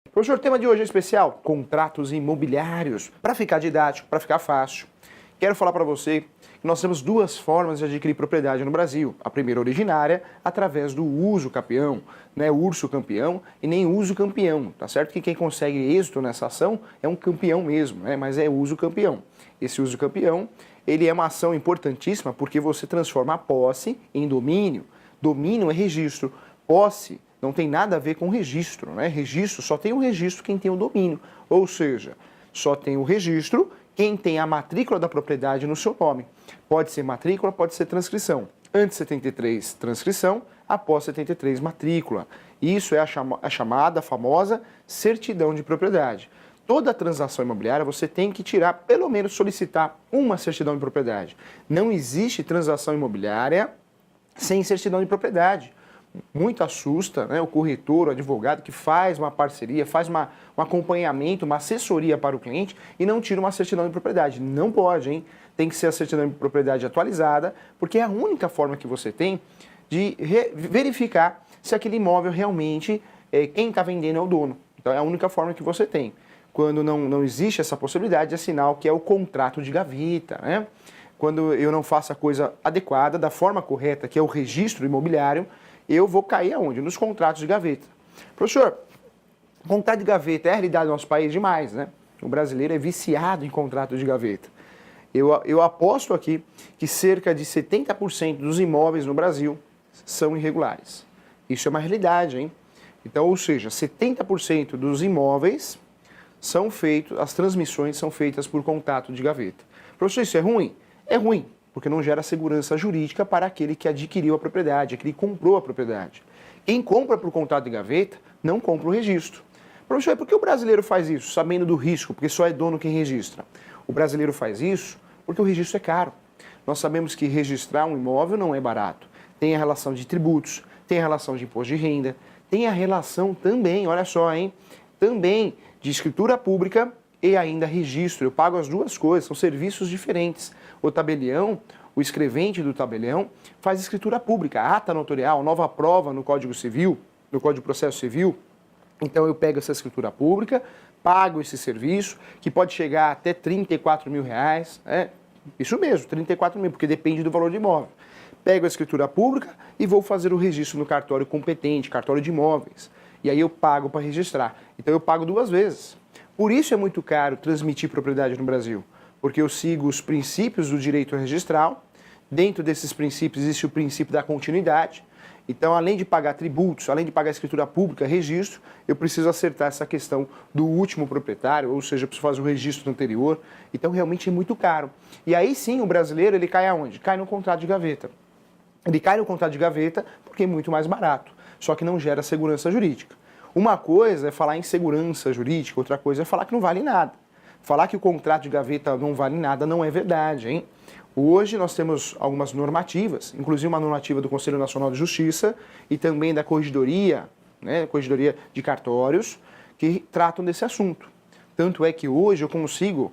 Professor, o tema de hoje é especial, contratos imobiliários. Para ficar didático, para ficar fácil, quero falar para você que nós temos duas formas de adquirir propriedade no Brasil. A primeira originária, através do uso campeão, não é urso campeão e nem uso campeão, tá certo? Que quem consegue êxito nessa ação é um campeão mesmo, né? Mas é uso campeão. Esse uso campeão, ele é uma ação importantíssima porque você transforma a posse em domínio. Domínio é registro, posse não tem nada a ver com registro, né? Registro, só tem o registro quem tem o domínio, ou seja, só tem o registro quem tem a matrícula da propriedade no seu nome. Pode ser matrícula, pode ser transcrição. Antes 73, transcrição, após 73, matrícula. Isso é a chamada, famosa certidão de propriedade. Toda transação imobiliária você tem que tirar, pelo menos solicitar uma certidão de propriedade. Não existe transação imobiliária sem certidão de propriedade. Muito assusta, né, o corretor, o advogado que faz uma parceria, faz um acompanhamento, uma assessoria para o cliente e não tira uma certidão de propriedade. Não pode, hein? Tem que ser a certidão de propriedade atualizada, porque é a única forma que você tem de verificar se aquele imóvel realmente, quem está vendendo é o dono. Então é a única forma que você tem. Quando não existe essa possibilidade, é sinal que é o contrato de gaveta, né? Quando eu não faço a coisa adequada, da forma correta, que é o registro imobiliário, eu vou cair aonde? Nos contratos de gaveta. Professor, contrato de gaveta é a realidade do nosso país demais, né? O brasileiro é viciado em contrato de gaveta. Eu aposto aqui que cerca de 70% dos imóveis no Brasil são irregulares. Isso é uma realidade, hein? Então, ou seja, 70% dos imóveis são feitos, as transmissões são feitas por contrato de gaveta. Professor, isso é ruim? É ruim, porque não gera segurança jurídica para aquele que adquiriu a propriedade, aquele que comprou a propriedade. Quem compra por contrato de gaveta não compra o registro. Professor, por que o brasileiro faz isso, sabendo do risco, porque só é dono quem registra? O brasileiro faz isso porque o registro é caro. Nós sabemos que registrar um imóvel não é barato. Tem a relação de tributos, tem a relação de imposto de renda, tem a relação também, olha só, hein, também de escritura pública e ainda registro. Eu pago as duas coisas, são serviços diferentes. O tabelião, o escrevente do tabelião, faz escritura pública, ata notarial, nova prova no Código Civil, no Código de Processo Civil. Então eu pego essa escritura pública, pago esse serviço, que pode chegar até 34 mil reais, isso mesmo, 34 mil, porque depende do valor do imóvel. Pego a escritura pública e vou fazer o registro no cartório competente, cartório de imóveis. E aí eu pago para registrar. Então eu pago duas vezes. Por isso é muito caro transmitir propriedade no Brasil, porque eu sigo os princípios do direito registral. Dentro desses princípios existe o princípio da continuidade. Então, além de pagar tributos, além de pagar escritura pública, registro, eu preciso acertar essa questão do último proprietário, ou seja, eu preciso fazer o registro anterior. Então, realmente é muito caro. E aí sim, o brasileiro, ele cai aonde? Cai no contrato de gaveta. Ele cai no contrato de gaveta porque é muito mais barato, só que não gera segurança jurídica. Uma coisa é falar em segurança jurídica, outra coisa é falar que não vale nada. Falar que o contrato de gaveta não vale nada não é verdade, hein? Hoje nós temos algumas normativas, inclusive uma normativa do Conselho Nacional de Justiça e também da Corregedoria, né, Corregedoria de Cartórios, que tratam desse assunto. Tanto é que hoje eu consigo,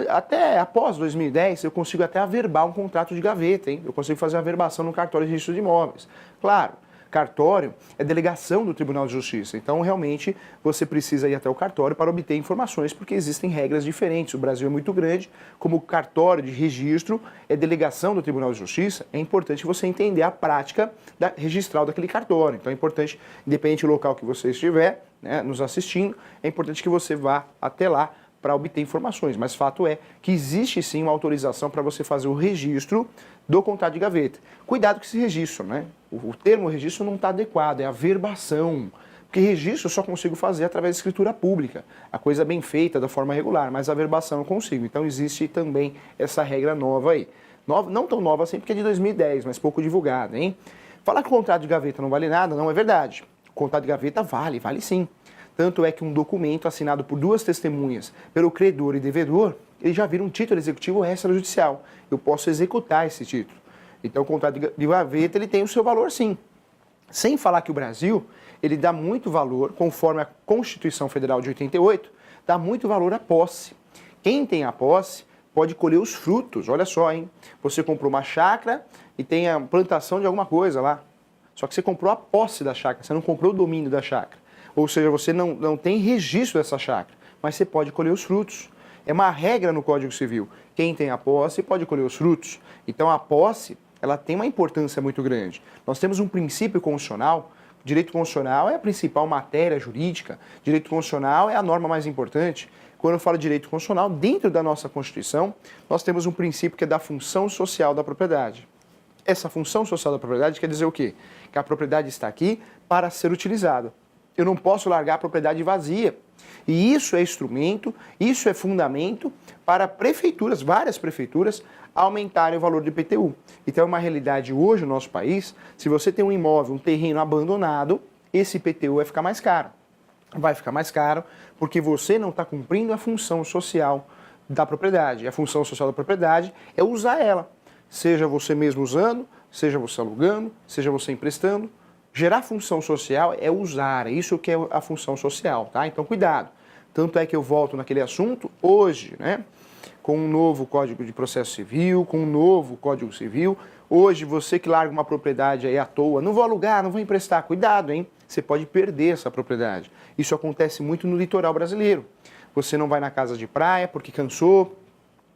até após 2010, eu consigo até averbar um contrato de gaveta, hein? Eu consigo fazer a averbação no cartório de registro de imóveis. Claro, cartório é delegação do Tribunal de Justiça, então realmente você precisa ir até o cartório para obter informações, porque existem regras diferentes. O Brasil é muito grande, como o cartório de registro é delegação do Tribunal de Justiça, é importante você entender a prática registral daquele cartório. Então é importante, independente do local que você estiver, né, nos assistindo, é importante que você vá até lá para obter informações, mas fato é que existe sim uma autorização para você fazer o registro do contrato de gaveta. Cuidado com esse registro, né? O termo registro não está adequado, é averbação. Porque registro eu só consigo fazer através de escritura pública, a coisa bem feita, da forma regular, mas averbação eu consigo. Então existe também essa regra nova aí. Não tão nova assim, porque é de 2010, mas pouco divulgada, hein? Falar que o contrato de gaveta não vale nada não é verdade. O contrato de gaveta vale sim. Tanto é que um documento assinado por duas testemunhas, pelo credor e devedor, ele já vira um título executivo extrajudicial. Eu posso executar esse título. Então, o contrato de gaveta ele tem o seu valor, sim. Sem falar que o Brasil, ele dá muito valor, conforme a Constituição Federal de 88, dá muito valor à posse. Quem tem a posse pode colher os frutos. Olha só, hein? Você comprou uma chácara e tem a plantação de alguma coisa lá. Só que você comprou a posse da chácara, você não comprou o domínio da chácara. Ou seja, você não tem registro dessa chácara, mas você pode colher os frutos. É uma regra no Código Civil. Quem tem a posse pode colher os frutos. Então a posse, ela tem uma importância muito grande. Nós temos um princípio constitucional. Direito constitucional é a principal matéria jurídica. Direito constitucional é a norma mais importante. Quando eu falo de direito constitucional, dentro da nossa Constituição, nós temos um princípio que é da função social da propriedade. Essa função social da propriedade quer dizer o quê? Que a propriedade está aqui para ser utilizada. Eu não posso largar a propriedade vazia. E isso é instrumento, isso é fundamento para prefeituras, várias prefeituras, aumentarem o valor do IPTU. Então é uma realidade hoje no nosso país, se você tem um imóvel, um terreno abandonado, esse IPTU vai ficar mais caro. Vai ficar mais caro porque você não está cumprindo a função social da propriedade. E a função social da propriedade é usar ela. Seja você mesmo usando, seja você alugando, seja você emprestando. Gerar função social é usar, é isso que é a função social, tá? Então cuidado. Tanto é que eu volto naquele assunto hoje, né? Com um novo Código de Processo Civil, com um novo Código Civil. Hoje, você que larga uma propriedade aí à toa, não vou alugar, não vou emprestar, cuidado, hein? Você pode perder essa propriedade. Isso acontece muito no litoral brasileiro. Você não vai na casa de praia porque cansou,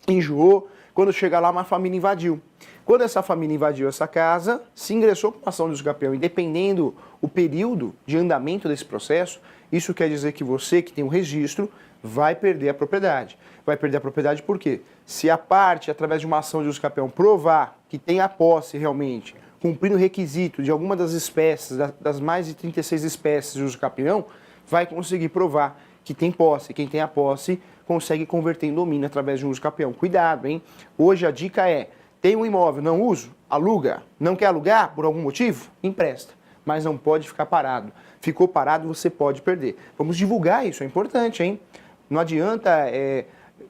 enjoou. Quando chega lá, uma família invadiu. Quando essa família invadiu essa casa, se ingressou com ação de uso capião, e dependendo o período de andamento desse processo, isso quer dizer que você que tem um registro vai perder a propriedade. Vai perder a propriedade por quê? Se a parte, através de uma ação de uso capião, provar que tem a posse realmente, cumprindo o requisito de alguma das espécies, das mais de 36 espécies de uso capião, vai conseguir provar que tem posse. Quem tem a posse consegue converter em domínio através de um uso capião. Cuidado, hein? Hoje a dica é, tem um imóvel, não uso? Aluga. Não quer alugar por algum motivo? Empresta. Mas não pode ficar parado. Ficou parado, você pode perder. Vamos divulgar isso, é importante, hein? Não adianta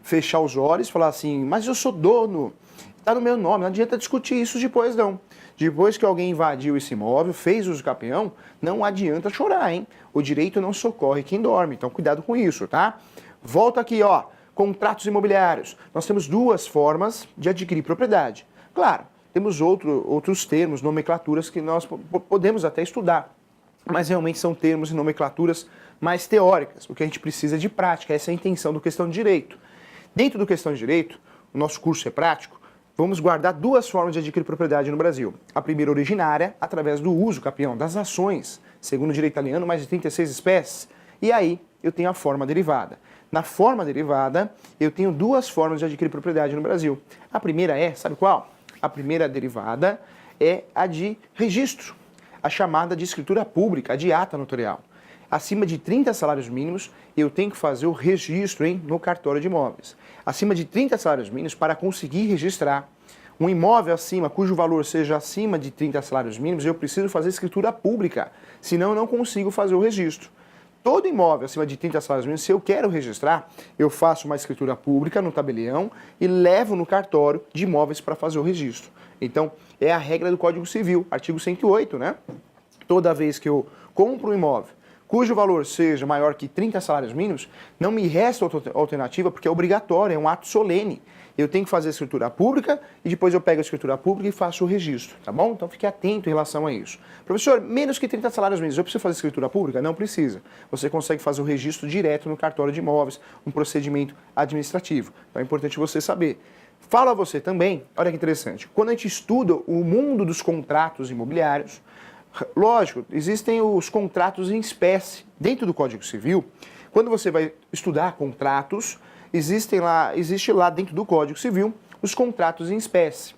fechar os olhos e falar assim, mas eu sou dono, está no meu nome. Não adianta discutir isso depois, não. Depois que alguém invadiu esse imóvel, fez uso capião, não adianta chorar, hein? O direito não socorre quem dorme, então cuidado com isso, tá? Volta aqui, ó, contratos imobiliários. Nós temos duas formas de adquirir propriedade. Claro, temos outros termos, nomenclaturas que nós podemos até estudar, mas realmente são termos e nomenclaturas mais teóricas. O que a gente precisa é de prática, essa é a intenção do Questão de Direito. Dentro do Questão de Direito, o nosso curso é prático, vamos guardar duas formas de adquirir propriedade no Brasil. A primeira originária, através do uso capião das ações, segundo o direito italiano, mais de 36 espécies. E aí, eu tenho a forma derivada. Na forma derivada, eu tenho duas formas de adquirir propriedade no Brasil. A primeira sabe qual? A primeira derivada é a de registro, a chamada de escritura pública, a de ata notarial. Acima de 30 salários mínimos, eu tenho que fazer o registro no cartório de imóveis. Acima de 30 salários mínimos, para conseguir registrar um imóvel cujo valor seja acima de 30 salários mínimos, eu preciso fazer escritura pública, senão eu não consigo fazer o registro. Todo imóvel acima de 30 salários mínimos, se eu quero registrar, eu faço uma escritura pública no tabelião e levo no cartório de imóveis para fazer o registro. Então, é a regra do Código Civil, artigo 108, né? Toda vez que eu compro um imóvel cujo valor seja maior que 30 salários mínimos, não me resta outra alternativa, porque é obrigatório, é um ato solene. Eu tenho que fazer a escritura pública e depois eu pego a escritura pública e faço o registro, tá bom? Então fique atento em relação a isso. Professor, menos que 30 salários mínimos, eu preciso fazer escritura pública? Não precisa. Você consegue fazer o registro direto no cartório de imóveis, um procedimento administrativo. Então é importante você saber. Falo a você também, olha que interessante, quando a gente estuda o mundo dos contratos imobiliários, lógico, existem os contratos em espécie. Dentro do Código Civil, quando você vai estudar contratos, existe lá dentro do Código Civil os contratos em espécie.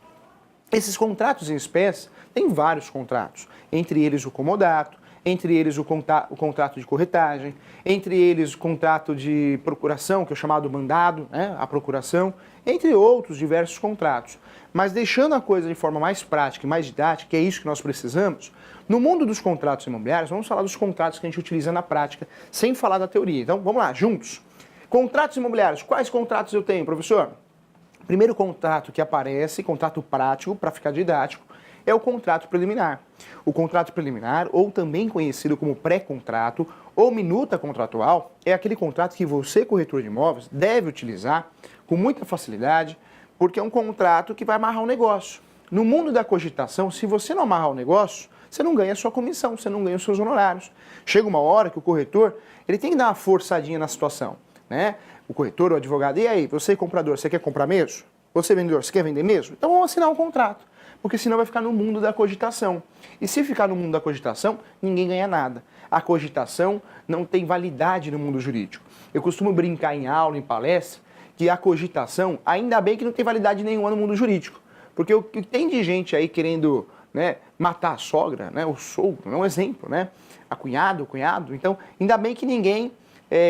Esses contratos em espécie, tem vários contratos, entre eles o comodato, entre eles o contrato de corretagem, entre eles o contrato de procuração, que é o chamado mandado, né, a procuração, entre outros diversos contratos. Mas deixando a coisa de forma mais prática e mais didática, que é isso que nós precisamos, no mundo dos contratos imobiliários, vamos falar dos contratos que a gente utiliza na prática, sem falar da teoria. Então, vamos lá, juntos. Contratos imobiliários. Quais contratos eu tenho, professor? Primeiro contrato que aparece, contrato prático, para ficar didático, é o contrato preliminar. O contrato preliminar, ou também conhecido como pré-contrato, ou minuta contratual, é aquele contrato que você, corretor de imóveis, deve utilizar com muita facilidade, porque é um contrato que vai amarrar o negócio. No mundo da cogitação, se você não amarrar o negócio, você não ganha a sua comissão, você não ganha os seus honorários. Chega uma hora que o corretor, ele tem que dar uma forçadinha na situação, né? O corretor, o advogado, e aí, você comprador, você quer comprar mesmo? Você vendedor, você quer vender mesmo? Então vamos assinar um contrato, porque senão vai ficar no mundo da cogitação. E se ficar no mundo da cogitação, ninguém ganha nada. A cogitação não tem validade no mundo jurídico. Eu costumo brincar em aula, em palestra, que a cogitação, ainda bem que não tem validade nenhuma no mundo jurídico. Porque o que tem de gente aí querendo, né, matar a sogra, né, o sogro, é um exemplo, né, a cunhada, o cunhado. Então, ainda bem que ninguém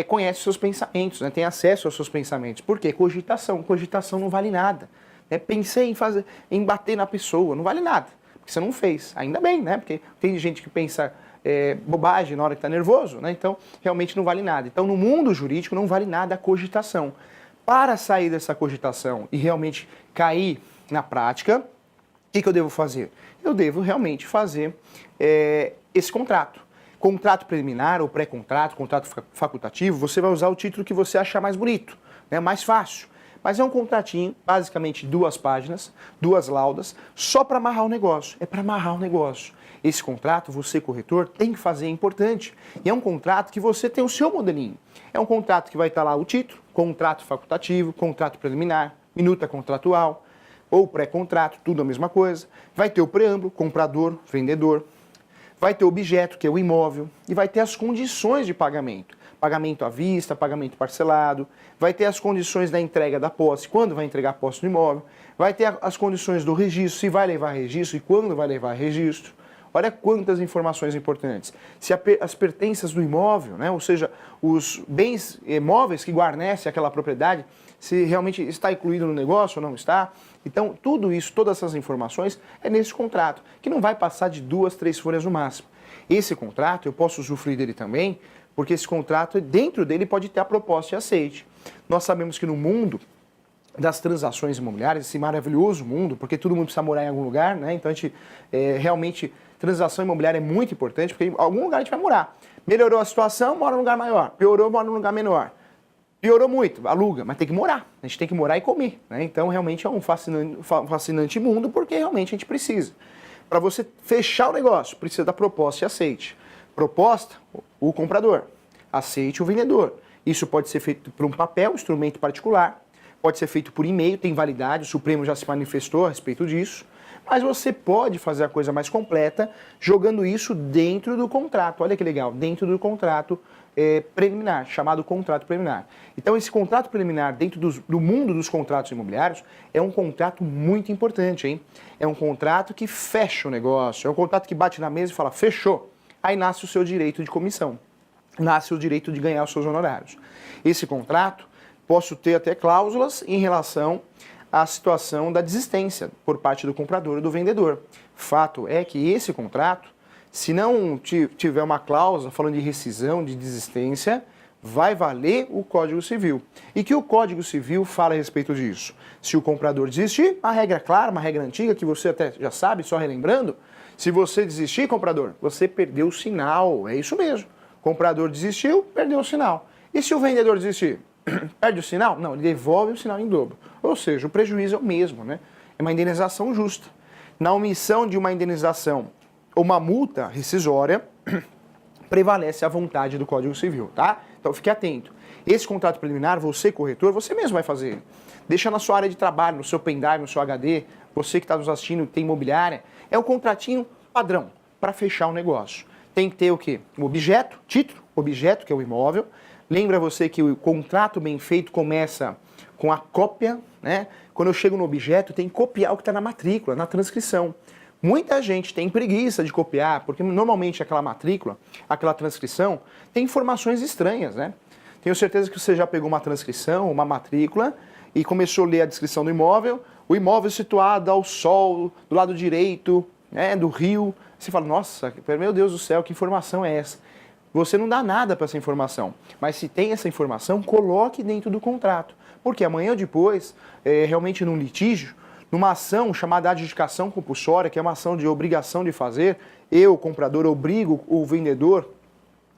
conhece os seus pensamentos, né, tem acesso aos seus pensamentos. Por quê? Cogitação não vale nada. Pensei em bater na pessoa, não vale nada, porque você não fez. Ainda bem, né, porque tem gente que pensa bobagem na hora que está nervoso, né, então realmente não vale nada. Então, no mundo jurídico não vale nada a cogitação. Para sair dessa cogitação e realmente cair na prática, o que eu devo fazer? Eu devo realmente fazer esse contrato. Contrato preliminar ou pré-contrato, contrato facultativo, você vai usar o título que você achar mais bonito, né, mais fácil. Mas é um contratinho, basicamente 2 páginas, 2 laudas, só para amarrar o negócio. É para amarrar o negócio. Esse contrato, você, corretor, tem que fazer, é importante. E é um contrato que você tem o seu modelinho. É um contrato que vai estar lá o título, contrato facultativo, contrato preliminar, minuta contratual ou pré-contrato, tudo a mesma coisa. Vai ter o preâmbulo, comprador, vendedor. Vai ter o objeto, que é o imóvel, e vai ter as condições de pagamento. Pagamento à vista, pagamento parcelado, vai ter as condições da entrega da posse, quando vai entregar a posse do imóvel, vai ter as condições do registro, se vai levar registro e quando vai levar registro. Olha quantas informações importantes. Se as pertenças do imóvel, né, ou seja, os bens imóveis que guarnecem aquela propriedade, se realmente está incluído no negócio ou não está. Então, tudo isso, todas essas informações é nesse contrato, que não vai passar de 2, 3 folhas no máximo. Esse contrato, eu posso usufruir dele também, porque esse contrato, dentro dele, pode ter a proposta e aceite. Nós sabemos que no mundo das transações imobiliárias, esse maravilhoso mundo, porque todo mundo precisa morar em algum lugar, né? Então, a gente realmente, transação imobiliária é muito importante, porque em algum lugar a gente vai morar. Melhorou a situação, mora num lugar maior. Piorou, mora num lugar menor. Piorou muito, aluga, mas tem que morar. A gente tem que morar e comer, né? Então, realmente é um fascinante mundo, porque realmente a gente precisa. Para você fechar o negócio, precisa da proposta e aceite. Proposta, o comprador. Aceite, o vendedor. Isso pode ser feito por um papel, instrumento particular. Pode ser feito por e-mail, tem validade, o Supremo já se manifestou a respeito disso. Mas você pode fazer a coisa mais completa jogando isso dentro do contrato. Olha que legal, dentro do contrato preliminar, chamado contrato preliminar. Então, esse contrato preliminar dentro do mundo dos contratos imobiliários é um contrato muito importante, hein? É um contrato que fecha o negócio, é um contrato que bate na mesa e fala, fechou. Aí nasce o seu direito de comissão, nasce o direito de ganhar os seus honorários. Esse contrato, posso ter até cláusulas em relação à situação da desistência por parte do comprador e do vendedor. Fato é que esse contrato, se não tiver uma cláusula falando de rescisão, de desistência, vai valer o Código Civil. E que o Código Civil fala a respeito disso. Se o comprador desistir, uma regra clara, uma regra antiga que você até já sabe, só relembrando, se você desistir, comprador, você perdeu o sinal. É isso mesmo. Comprador desistiu, perdeu o sinal. E se o vendedor desistir? Perde o sinal? Não, ele devolve o sinal em dobro. Ou seja, o prejuízo é o mesmo, né? É uma indenização justa. Na omissão de uma indenização ou uma multa rescisória, prevalece a vontade do Código Civil, tá? Então fique atento. Esse contrato preliminar, você, corretor, você mesmo vai fazer. Deixa na sua área de trabalho, no seu pendrive, no seu HD, você que está nos assistindo, tem imobiliária, é um contratinho padrão para fechar o negócio. Tem que ter o quê? O objeto, título, objeto, que é o imóvel. Lembra você que o contrato bem feito começa com a cópia, né? Quando eu chego no objeto, tem que copiar o que está na matrícula, na transcrição. Muita gente tem preguiça de copiar, porque normalmente aquela matrícula, aquela transcrição, tem informações estranhas, né? Tenho certeza que você já pegou uma transcrição, uma matrícula, e começou a ler a descrição do imóvel, o imóvel situado ao sol, do lado direito, né, do rio. Você fala, nossa, meu Deus do céu, que informação é essa? Você não dá nada para essa informação, mas se tem essa informação, coloque dentro do contrato. Porque amanhã ou depois, realmente num litígio, numa ação chamada adjudicação compulsória, que é uma ação de obrigação de fazer, eu, comprador, obrigo o vendedor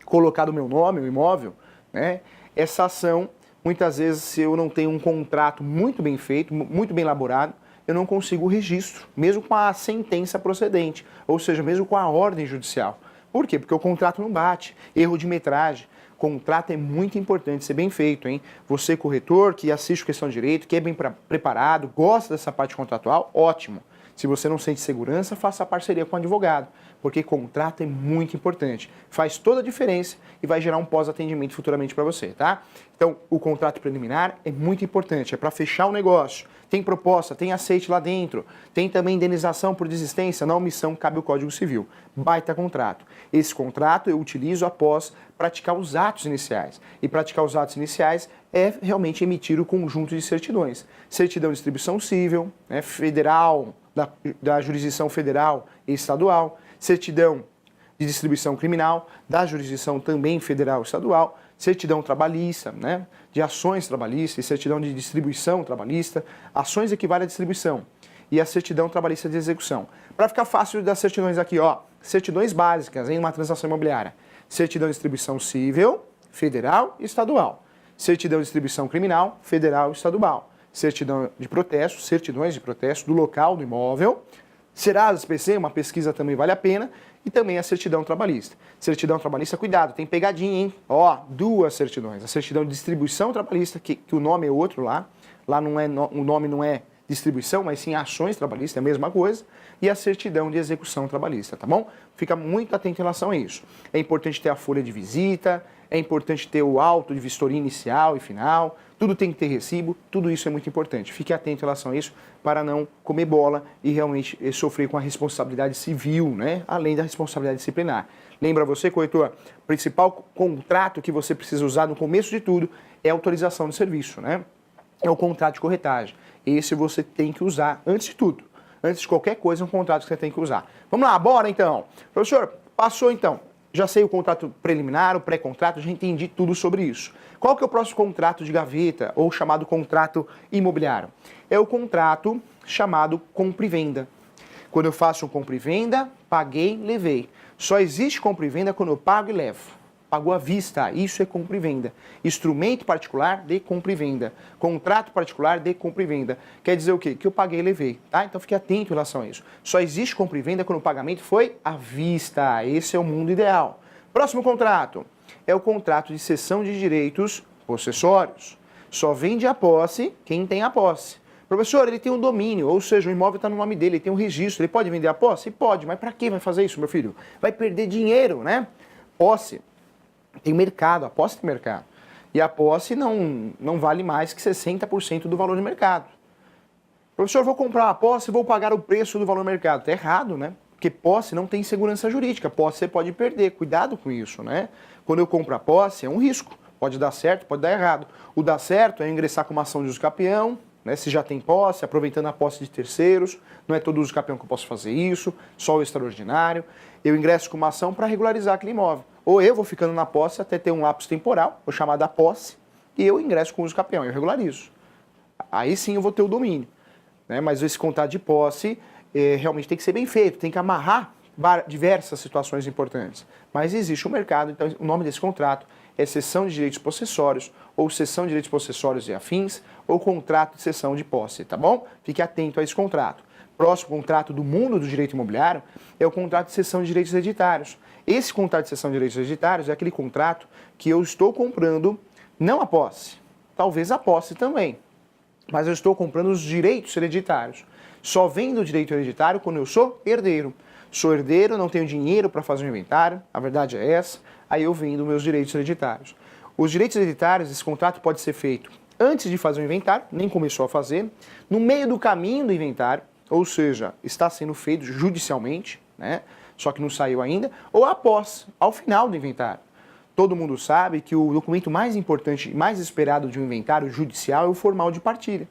a colocar o meu nome, o imóvel, né? Essa ação, muitas vezes, se eu não tenho um contrato muito bem feito, muito bem elaborado, eu não consigo o registro, mesmo com a sentença procedente, ou seja, mesmo com a ordem judicial. Por quê? Porque o contrato não bate, erro de metragem. Contrato é muito importante ser bem feito, hein? Você, corretor, que assiste Questão de Direito, que é bem preparado, gosta dessa parte contratual, ótimo. Se você não sente segurança, faça parceria com o advogado, porque contrato é muito importante. Faz toda a diferença e vai gerar um pós-atendimento futuramente para você, tá? Então, o contrato preliminar é muito importante, é para fechar o negócio. Tem proposta, tem aceite lá dentro, tem também indenização por desistência, na omissão cabe o Código Civil. Baita contrato. Esse contrato eu utilizo após praticar os atos iniciais. E praticar os atos iniciais é realmente emitir o conjunto de certidões. Certidão de distribuição civil, né, federal, da jurisdição federal e estadual, certidão de distribuição criminal, da jurisdição também federal e estadual, certidão trabalhista, né, de ações trabalhistas, certidão de distribuição trabalhista, ações equivalem à distribuição e a certidão trabalhista de execução. Para ficar fácil das certidões aqui, ó, certidões básicas em uma transação imobiliária, certidão de distribuição civil, federal e estadual, certidão de distribuição criminal, federal e estadual, certidão de protesto, certidões de protesto do local do imóvel, Serasa SPC, uma pesquisa também vale a pena, e também a certidão trabalhista. Certidão trabalhista, cuidado, tem pegadinha, hein? Ó, duas certidões. A certidão de distribuição trabalhista, que o nome é outro lá. Lá não é, o nome não é distribuição, mas sim ações trabalhistas, é a mesma coisa. E a certidão de execução trabalhista, tá bom? Fica muito atento em relação a isso. É importante ter a folha de visita, é importante ter o auto de vistoria inicial e final, tudo tem que ter recibo, tudo isso é muito importante. Fique atento em relação a isso para não comer bola e realmente sofrer com a responsabilidade civil, né? Além da responsabilidade disciplinar. Lembra você, corretor, o principal contrato que você precisa usar no começo de tudo é a autorização de serviço, né? É o contrato de corretagem. Esse você tem que usar antes de tudo. Antes de qualquer coisa, é um contrato que você tem que usar. Vamos lá, bora então. Professor, passou então. Já sei o contrato preliminar, o pré-contrato, já entendi tudo sobre isso. Qual que é o próximo contrato de gaveta, ou chamado contrato imobiliário? É o contrato chamado compra e venda. Quando eu faço um compra e venda, paguei, levei. Só existe compra e venda quando eu pago e levo. Pagou à vista, isso é compra e venda. Instrumento particular de compra e venda. Contrato particular de compra e venda. Quer dizer o quê? Que eu paguei e levei, tá? Então fique atento em relação a isso. Só existe compra e venda quando o pagamento foi à vista. Esse é o mundo ideal. Próximo contrato é o contrato de cessão de direitos possessórios. Só vende a posse quem tem a posse. Professor, ele tem um domínio, ou seja, o imóvel está no nome dele, ele tem um registro, ele pode vender a posse? Pode, mas para que vai fazer isso, meu filho? Vai perder dinheiro, né? Posse. Tem mercado, a posse tem mercado. E a posse não vale mais que 60% do valor de mercado. Professor, vou comprar uma posse e vou pagar o preço do valor do mercado. Está errado, né? Porque posse não tem segurança jurídica. Posse você pode perder. Cuidado com isso, né? Quando eu compro a posse, é um risco. Pode dar certo, pode dar errado. O dar certo é ingressar com uma ação de uso capião, né? Se já tem posse, aproveitando a posse de terceiros. Não é todo uso capião que eu posso fazer isso, só o extraordinário. Eu ingresso com uma ação para regularizar aquele imóvel. Ou eu vou ficando na posse até ter um lapso temporal, vou chamar da posse, e eu ingresso com o uso capião, eu regularizo. Aí sim eu vou ter o domínio. Né? Mas esse contrato de posse realmente tem que ser bem feito, tem que amarrar diversas situações importantes. Mas existe um mercado, então o nome desse contrato é cessão de direitos possessórios, ou cessão de direitos possessórios e afins, ou contrato de cessão de posse, tá bom? Fique atento a esse contrato. Próximo contrato do mundo do direito imobiliário é o contrato de cessão de direitos hereditários. Esse contrato de cessão de direitos hereditários é aquele contrato que eu estou comprando não a posse, talvez a posse também, mas eu estou comprando os direitos hereditários. Só vendo o direito hereditário quando eu sou herdeiro. Sou herdeiro, não tenho dinheiro para fazer um inventário, a verdade é essa, aí eu vendo meus direitos hereditários. Os direitos hereditários, esse contrato pode ser feito antes de fazer o inventário, nem começou a fazer, no meio do caminho do inventário, ou seja, está sendo feito judicialmente, né? Só que não saiu ainda, ou após, ao final do inventário. Todo mundo sabe que o documento mais importante e mais esperado de um inventário judicial é o formal de partilha.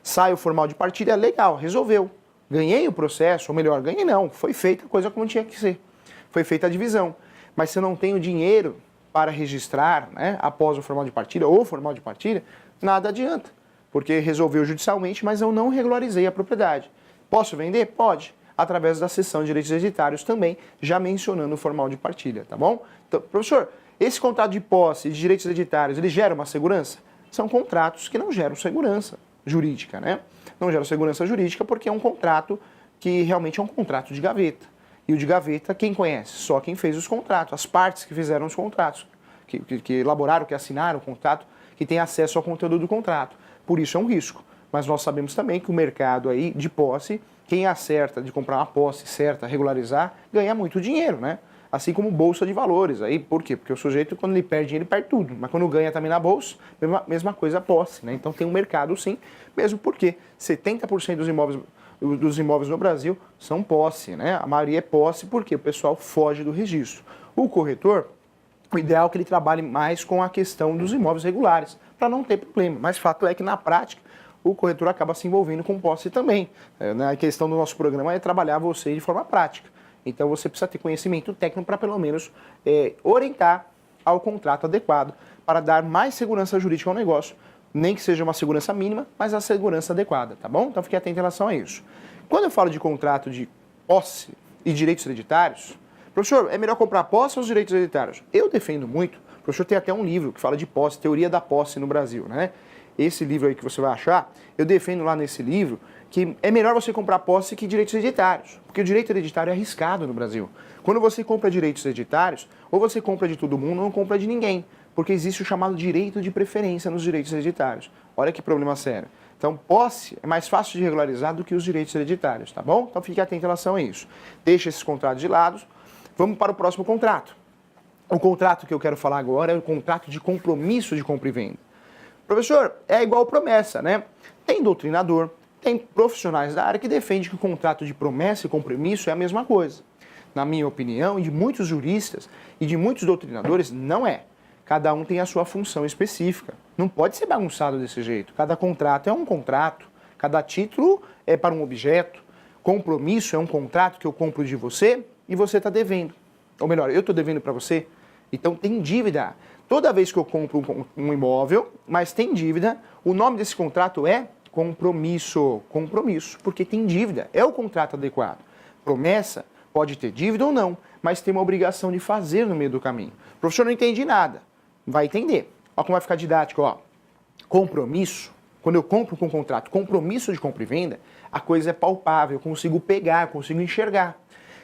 Sai o formal de partilha, legal, resolveu. Ganhei o processo, ou melhor, ganhei não, foi feita a coisa como tinha que ser. Foi feita a divisão. Mas se eu não tenho dinheiro para registrar, né, após o formal de partilha ou formal de partilha, nada adianta. Porque resolveu judicialmente, mas eu não regularizei a propriedade. Posso vender? Pode. Através da cessão de direitos hereditários também, já mencionando o formal de partilha, tá bom? Então, professor, esse contrato de posse de direitos hereditários, ele gera uma segurança? São contratos que não geram segurança. jurídica, né? Não gera segurança jurídica porque é um contrato que realmente é um contrato de gaveta. E o de gaveta, quem conhece? Só quem fez os contratos, as partes que fizeram os contratos, que elaboraram, que assinaram o contrato, que tem acesso ao conteúdo do contrato. Por isso é um risco. Mas nós sabemos também que o mercado aí de posse, quem acerta de comprar uma posse certa, regularizar, ganha muito dinheiro, né? Assim como bolsa de valores. Aí, por quê? Porque o sujeito, quando ele perde dinheiro, ele perde tudo. Mas quando ganha também na bolsa, mesma coisa a posse, né? Então tem um mercado sim, mesmo porque 70% dos imóveis no Brasil são posse, né? A maioria é posse porque o pessoal foge do registro. O corretor, o ideal é que ele trabalhe mais com a questão dos imóveis regulares, para não ter problema. Mas fato é que na prática, o corretor acaba se envolvendo com posse também. A questão do nosso programa é trabalhar você de forma prática. Então você precisa ter conhecimento técnico para pelo menos orientar ao contrato adequado, para dar mais segurança jurídica ao negócio, nem que seja uma segurança mínima, mas a segurança adequada, tá bom? Então fique atento em relação a isso. Quando eu falo de contrato de posse e direitos hereditários, professor, é melhor comprar posse ou os direitos hereditários? Eu defendo muito. O professor tem até um livro que fala de posse, teoria da posse no Brasil, né? Esse livro aí que você vai achar, eu defendo lá nesse livro que é melhor você comprar posse que direitos hereditários, porque o direito hereditário é arriscado no Brasil. Quando você compra direitos hereditários, ou você compra de todo mundo ou não compra de ninguém, porque existe o chamado direito de preferência nos direitos hereditários. Olha que problema sério. Então, posse é mais fácil de regularizar do que os direitos hereditários, tá bom? Então fique atento em relação a isso. Deixa esses contratos de lado, vamos para o próximo contrato. O contrato que eu quero falar agora é o contrato de compromisso de compra e venda. Professor, é igual promessa, né? Tem doutrinador, tem profissionais da área que defendem que o contrato de promessa e compromisso é a mesma coisa. Na minha opinião, e de muitos juristas e de muitos doutrinadores, não é. Cada um tem a sua função específica. Não pode ser bagunçado desse jeito. Cada contrato é um contrato, cada título é para um objeto. Compromisso é um contrato que eu compro de você e você está devendo. Ou melhor, eu estou devendo para você. Então tem dívida. Toda vez que eu compro um imóvel, mas tem dívida, o nome desse contrato é compromisso. Compromisso, porque tem dívida. É o contrato adequado. Promessa pode ter dívida ou não, mas tem uma obrigação de fazer no meio do caminho. Professor, não entendi nada. Vai entender. Olha como vai ficar didático, ó. Compromisso, quando eu compro com um contrato, compromisso de compra e venda, a coisa é palpável, eu consigo pegar, eu consigo enxergar.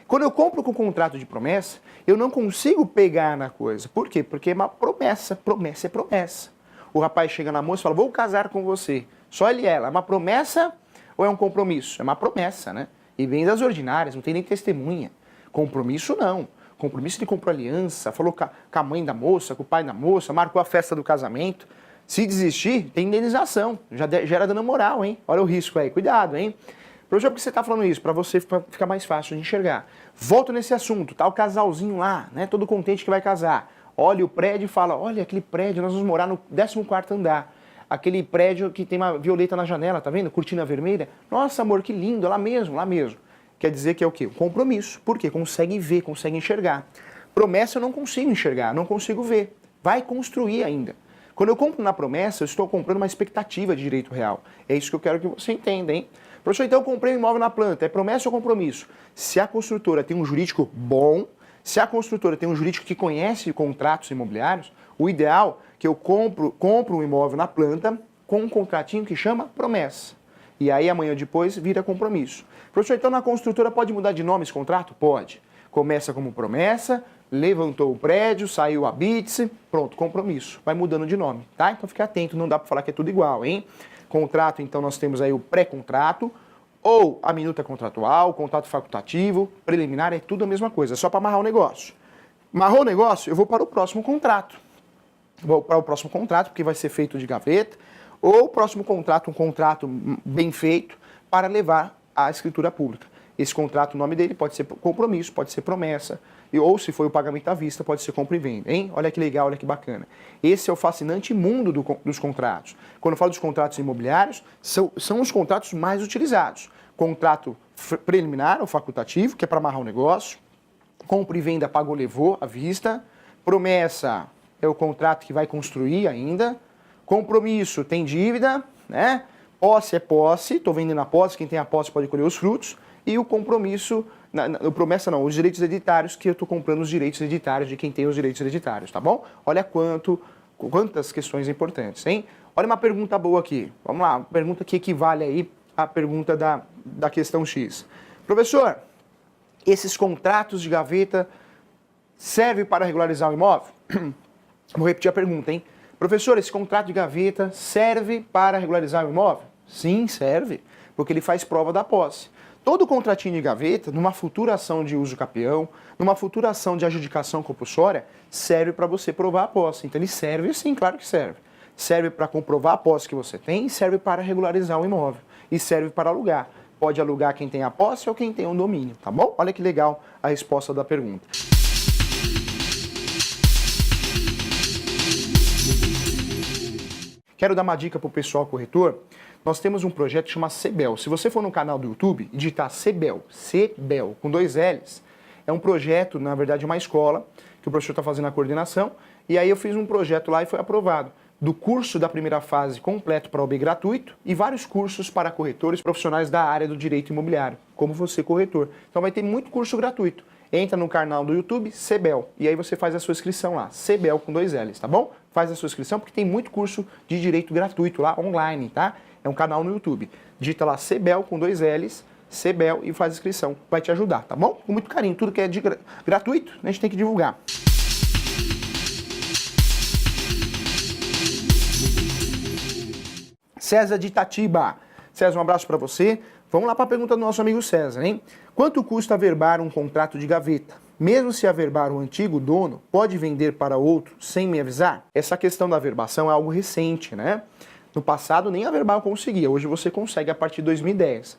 Quando eu compro com contrato de promessa, eu não consigo pegar na coisa. Por quê? Porque é uma promessa. Promessa é promessa. O rapaz chega na moça e fala, vou casar com você. Só ele e ela. É uma promessa ou é um compromisso? É uma promessa, né? E vem das ordinárias, não tem nem testemunha. Compromisso não. Compromisso de comprou aliança, falou com a mãe da moça, com o pai da moça, marcou a festa do casamento. Se desistir, tem indenização. Já gera dano moral, hein? Olha o risco aí. Cuidado, hein? Professor, por que você está falando isso? Para você ficar mais fácil de enxergar. Volto nesse assunto, tá o casalzinho lá, né? Todo contente que vai casar. Olha o prédio e fala, olha aquele prédio, nós vamos morar no 14º andar. Aquele prédio que tem uma violeta na janela, tá vendo? Cortina vermelha. Nossa, amor, que lindo, lá mesmo, lá mesmo. Quer dizer que é o quê? Um compromisso. Por quê? Consegue ver, consegue enxergar. Promessa eu não consigo enxergar, não consigo ver. Vai construir ainda. Quando eu compro na promessa, eu estou comprando uma expectativa de direito real. É isso que eu quero que você entenda, hein? Professor, então eu comprei um imóvel na planta, é promessa ou compromisso? Se a construtora tem um jurídico bom, se a construtora tem um jurídico que conhece contratos imobiliários, o ideal é que eu compro um imóvel na planta com um contratinho que chama promessa. E aí amanhã depois vira compromisso. Professor, então na construtora pode mudar de nome esse contrato? Pode. Começa como promessa, levantou o prédio, saiu a BITS, pronto, compromisso. Vai mudando de nome, tá? Então fique atento, não dá para falar que é tudo igual, hein? Contrato, então nós temos aí o pré-contrato, ou a minuta contratual, o contrato facultativo, preliminar, é tudo a mesma coisa, é só para amarrar o negócio. Amarrou o negócio, eu vou para o próximo contrato. Vou para o próximo contrato, porque vai ser feito de gaveta, ou o próximo contrato, um contrato bem feito, para levar à escritura pública. Esse contrato, o nome dele pode ser compromisso, pode ser promessa, ou se for o pagamento à vista, pode ser compra e venda, hein? Olha que legal, olha que bacana. Esse é o fascinante mundo dos contratos. Quando eu falo dos contratos imobiliários, são os contratos mais utilizados. Contrato preliminar ou facultativo, que é para amarrar o negócio. Compra e venda, pagou, levou, à vista. Promessa é o contrato que vai construir ainda. Compromisso, tem dívida, né? Posse é posse, estou vendendo a posse, quem tem a posse pode colher os frutos. E o compromisso, promessa não, os direitos hereditários, que eu estou comprando os direitos hereditários de quem tem os direitos hereditários, tá bom? Olha quanto Quantas questões importantes, hein? Olha uma pergunta boa aqui. Vamos lá, uma pergunta que equivale aí à pergunta da questão X. Professor, esses contratos de gaveta servem para regularizar o imóvel? Vou repetir a pergunta, hein? Professor, esse contrato de gaveta serve para regularizar o imóvel? Sim, serve, porque ele faz prova da posse. Todo contratinho de gaveta, numa futura ação de uso capião, numa futura ação de adjudicação compulsória, serve para você provar a posse. Então ele serve sim, claro que serve. Serve para comprovar a posse que você tem e serve para regularizar o imóvel. E serve para alugar. Pode alugar quem tem a posse ou quem tem o domínio, tá bom? Olha que legal a resposta da pergunta. Quero dar uma dica para o pessoal corretor. Nós temos um projeto que chama CBEL. Se você for no canal do YouTube e digitar CBEL, com 2 L's, é um projeto, na verdade, uma escola, que o professor está fazendo a coordenação, e aí eu fiz um projeto lá e foi aprovado, do curso da primeira fase completo para OB gratuito e vários cursos para corretores profissionais da área do direito imobiliário, como você corretor. Então vai ter muito curso gratuito. Entra no canal do YouTube, CBEL, e aí você faz a sua inscrição lá, CBEL com 2 L's, tá bom? Faz a sua inscrição porque tem muito curso de direito gratuito lá, online, tá? É um canal no YouTube. Digita lá CBEL com 2 L's, CBEL e faz a inscrição. Vai te ajudar, tá bom? Com muito carinho. Tudo que é gratuito, a gente tem que divulgar. César de Itatiba. César, um abraço para você. Vamos lá para a pergunta do nosso amigo César, hein? Quanto custa averbar um contrato de gaveta? Mesmo se averbar o antigo dono, pode vender para outro sem me avisar? Essa questão da averbação é algo recente, né? No passado nem averbar eu conseguia, hoje você consegue a partir de 2010.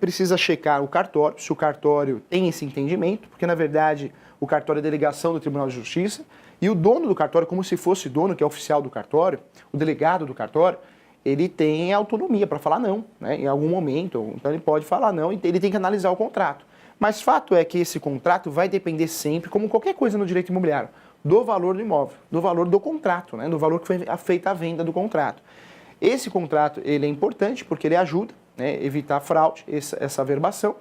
Precisa checar o cartório, se o cartório tem esse entendimento, porque na verdade o cartório é delegação do Tribunal de Justiça, e o dono do cartório, como se fosse dono, que é oficial do cartório, o delegado do cartório, ele tem autonomia para falar não, né, em algum momento, então ele pode falar não, e ele tem que analisar o contrato. Mas fato é que esse contrato vai depender sempre, como qualquer coisa no direito imobiliário, do valor do imóvel, do valor do contrato, né, do valor que foi feita a venda do contrato. Esse contrato ele é importante porque ele ajuda, né, evitar fraude, essa averbação,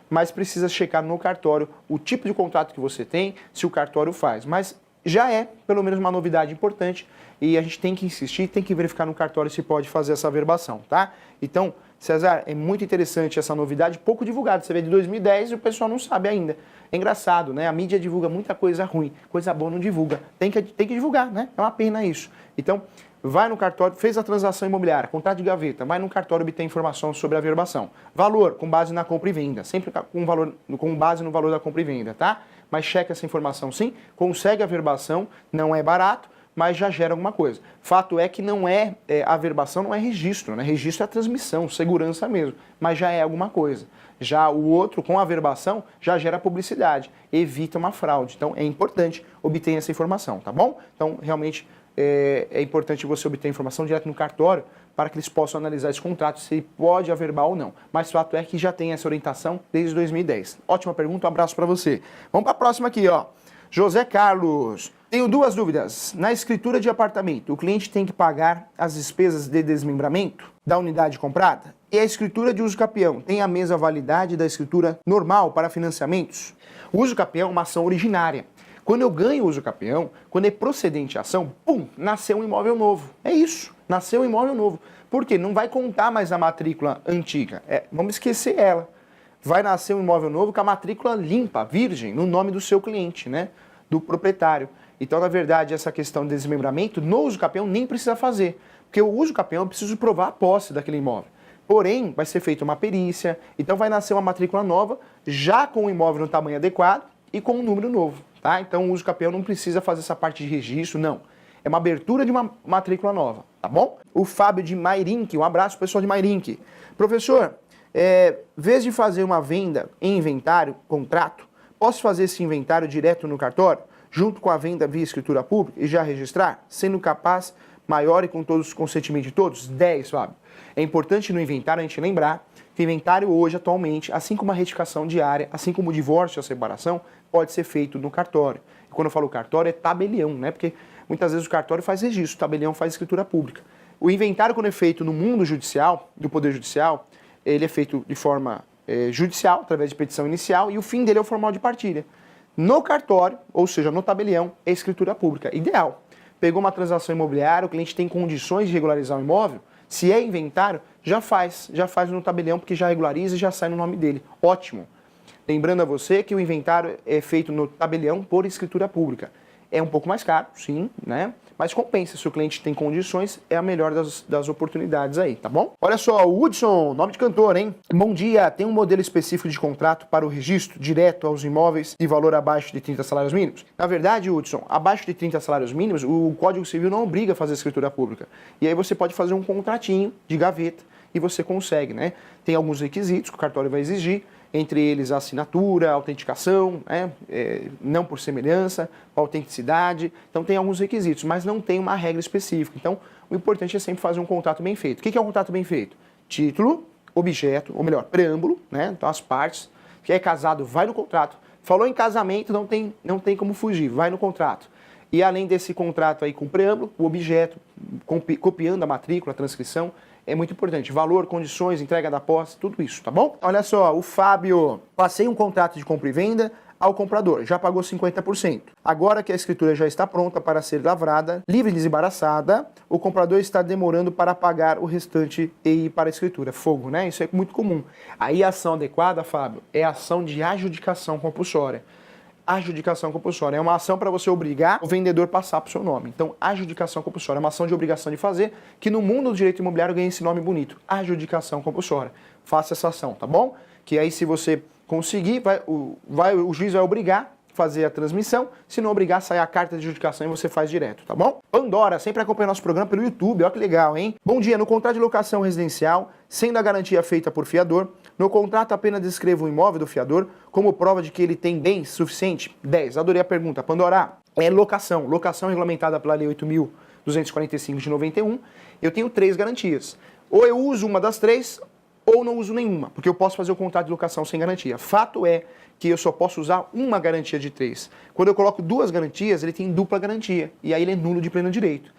mas precisa checar no cartório o tipo de contrato que você tem, se o cartório faz. Mas já é, pelo menos, uma novidade importante e a gente tem que insistir, tem que verificar no cartório se pode fazer essa averbação, tá? Então, César, é muito interessante essa novidade, pouco divulgada. Você vê de 2010 e o pessoal não sabe ainda. É engraçado, né? A mídia divulga muita coisa ruim, coisa boa não divulga. Tem que divulgar, né? É uma pena isso. Então, vai no cartório, fez a transação imobiliária, contrato de gaveta, vai no cartório obter informação sobre a averbação. Valor, com base na compra e venda, sempre com base no valor da compra e venda, tá? Mas checa essa informação sim, consegue a averbação, não é barato, mas já gera alguma coisa. Fato é que não é, averbação não é registro, né? Registro é a transmissão, segurança mesmo, mas já é alguma coisa. Já o outro, com a averbação, já gera publicidade, evita uma fraude. Então é importante obter essa informação, tá bom? Então realmente é importante você obter informação direto no cartório para que eles possam analisar esse contrato, se pode averbar ou não. Mas o fato é que já tem essa orientação desde 2010. Ótima pergunta, um abraço para você. Vamos para a próxima aqui, ó. José Carlos. Tenho 2 dúvidas. Na escritura de apartamento, o cliente tem que pagar as despesas de desmembramento da unidade comprada? E a escritura de uso capião tem a mesma validade da escritura normal para financiamentos? O uso capião é uma ação originária. Quando eu ganho o uso capião, quando é procedente a ação, pum, nasceu um imóvel novo. É isso, nasceu um imóvel novo. Por quê? Não vai contar mais a matrícula antiga. Vamos esquecer ela. Vai nascer um imóvel novo com a matrícula limpa, virgem, no nome do seu cliente, né? Do proprietário. Então, na verdade, essa questão de desmembramento, no uso capião nem precisa fazer. Porque o uso capião eu preciso provar a posse daquele imóvel. Porém, vai ser feita uma perícia, então vai nascer uma matrícula nova, já com o imóvel no tamanho adequado e com um número novo. Tá? Então o uso capião não precisa fazer essa parte de registro, não. É uma abertura de uma matrícula nova, tá bom? O Fábio de Mairinque, um abraço pessoal de Mairinque. Professor, vez de fazer uma venda em inventário, contrato, posso fazer esse inventário direto no cartório, junto com a venda via escritura pública e já registrar, sendo capaz, maior e com todos os consentimentos de todos? 10, Fábio. É importante no inventário a gente lembrar que o inventário hoje, atualmente, assim como a retificação diária, assim como o divórcio e a separação, pode ser feito no cartório. E quando eu falo cartório, é tabelião, né? Porque muitas vezes o cartório faz registro, o tabelião faz escritura pública. O inventário, quando é feito no mundo judicial, do Poder Judicial, ele é feito de forma judicial, através de petição inicial, e o fim dele é o formal de partilha. No cartório, ou seja, no tabelião, é escritura pública. Ideal. pegou uma transação imobiliária, o cliente tem condições de regularizar o imóvel, se é inventário, já faz no tabelião, porque já regulariza e já sai no nome dele. Ótimo. Lembrando a você que o inventário é feito no tabelião por escritura pública. É um pouco mais caro, sim, né? Mas compensa, se o cliente tem condições, é a melhor das oportunidades aí, tá bom? Olha só, o Hudson, nome de cantor, hein? Bom dia, tem um modelo específico de contrato para o registro direto aos imóveis de valor abaixo de 30 salários mínimos? Na verdade, Hudson, abaixo de 30 salários mínimos, o Código Civil não obriga a fazer escritura pública. E aí você pode fazer um contratinho de gaveta e você consegue, né? Tem alguns requisitos que o cartório vai exigir, entre eles a assinatura, a autenticação, né? Não por semelhança, autenticidade. Então tem alguns requisitos, mas não tem uma regra específica. Então o importante é sempre fazer um contrato bem feito. O que é um contrato bem feito? Título, objeto, ou melhor, preâmbulo, né? Então as partes. Que é casado, vai no contrato. Falou em casamento, não tem como fugir, vai no contrato. E além desse contrato aí com preâmbulo, o objeto, copiando a matrícula, a transcrição, é muito importante. Valor, condições, entrega da posse, tudo isso, tá bom? Olha só, o Fábio, passei um contrato de compra e venda ao comprador, já pagou 50%. Agora que a escritura já está pronta para ser lavrada, livre e desembaraçada, o comprador está demorando para pagar o restante e ir para a escritura. Fogo, né? Isso é muito comum. Aí a ação adequada, Fábio, é a ação de adjudicação compulsória. Adjudicação compulsória é uma ação para você obrigar o vendedor a passar para o seu nome. Então, adjudicação compulsória é uma ação de obrigação de fazer, que no mundo do direito imobiliário ganha esse nome bonito, adjudicação compulsória. Faça essa ação, tá bom? Que aí se você conseguir, o juiz vai obrigar a fazer a transmissão, se não obrigar, sai a carta de adjudicação e você faz direto, tá bom? Pandora, sempre acompanha nosso programa pelo YouTube, olha que legal, hein? Bom dia, no contrato de locação residencial, sendo a garantia feita por fiador, no contrato apenas descreva o imóvel do fiador como prova de que ele tem bens suficiente? 10. Adorei a pergunta. Pandora, é locação. Locação regulamentada pela Lei 8.245 de 91. Eu tenho 3 garantias. Ou eu uso uma das 3, ou não uso nenhuma, porque eu posso fazer o contrato de locação sem garantia. Fato é que eu só posso usar uma garantia de 3. Quando eu coloco 2 garantias, ele tem dupla garantia, e aí ele é nulo de pleno direito.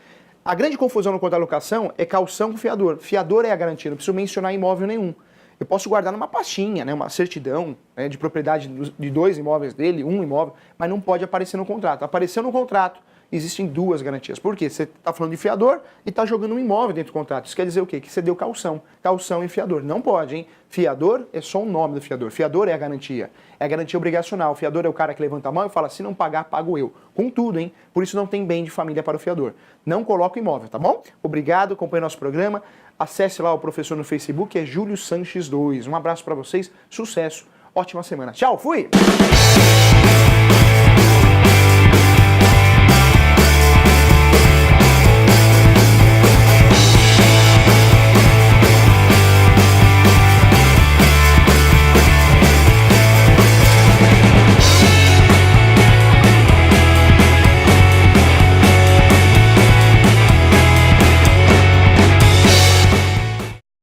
A grande confusão no contrato de locação é calção com fiador. Fiador é a garantia, não preciso mencionar imóvel nenhum. Eu posso guardar numa pastinha, né, uma certidão, né, de propriedade de 2 imóveis dele, um imóvel, mas não pode aparecer no contrato. Apareceu no contrato, existem 2 garantias. Por quê? Você está falando de fiador e está jogando um imóvel dentro do contrato. Isso quer dizer o quê? Que você deu calção. Calção e fiador. Não pode, hein? Fiador é só o nome do fiador. Fiador é a garantia. É a garantia obrigacional. O fiador é o cara que levanta a mão e fala, se não pagar, pago eu. Com tudo, hein? Por isso não tem bem de família para o fiador. Não coloca o imóvel, tá bom? Obrigado, acompanhe nosso programa. Acesse lá o professor no Facebook, é Júlio Sanches 2. Um abraço para vocês, sucesso, ótima semana. Tchau, fui!